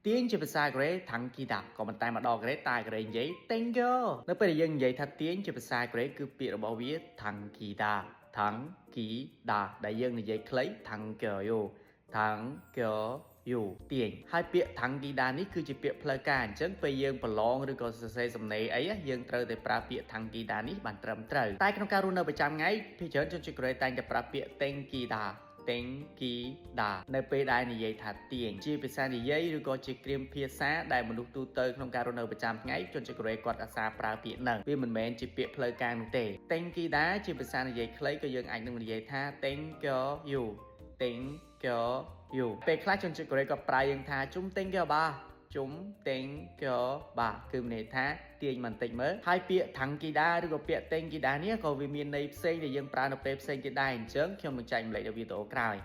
tiếng chỉភាសាកូរ៉េថាំងគីដាក៏ប៉ុន្តែមកដល់កូរ៉េតែកូរ៉េនិយាយ thank you នៅពេលដែលយើងនិយាយថាទៀងជាភាសាកូរ៉េគឺពាក្យរបស់វាថាំងគីដាថាំងគីដាដែលយើងនិយាយខ្លីថាំងកយូថាំងកយូទៀងហើយពាក្យថាំងគីដានេះគឺជាពាក្យផ្លូវការអញ្ចឹងពេលយើងប្រឡងឬក៏សរសេរសំណេរអីយើងត្រូវតែប្រើពាក្យថាំងគីដានេះបានត្រឹមត្រូវតែក្នុងការរស់នៅប្រចាំថ្ងៃភាគច្រើនជនជាតិកូរ៉េតែងតែប្រើពាក្យ thank you ដាទាំងគីដានៅពេលដែលនិយាយថាទៀងជាភាសានិយាយឬក៏ជាគ្រាមភាសាដែលមនុស្សទូទៅក្នុងការរស់នៅប្រចាំថ្ងៃជនជាតិកូរ៉េគាត់អាសាប្រើពាក្យហ្នឹងវាមិនមែនជាពាក្យផ្លូវការនោះទេទាំងគីដាជាភាសានិយាយខ្លីក៏យើងអាចនឹងនិយាយថា thank you thank you ពេលខ្លះជនជាតិកូរ៉េគាត់ប្រើយើងថាជុំ thank you បាជុំ thank you បាគឺមានន័យថាទាញបន្តិចមើលហើយពាក្យថាំងគីដាឬក៏ពាក្យ thank you នេះក៏វាមានន័យផ្សេងដែលយើងប្រើនៅពេលផ្សេងទៀតដែរអញ្ចឹងខ្ញុំនឹងចែកម្លែកនៅវីដេអូក្រោយ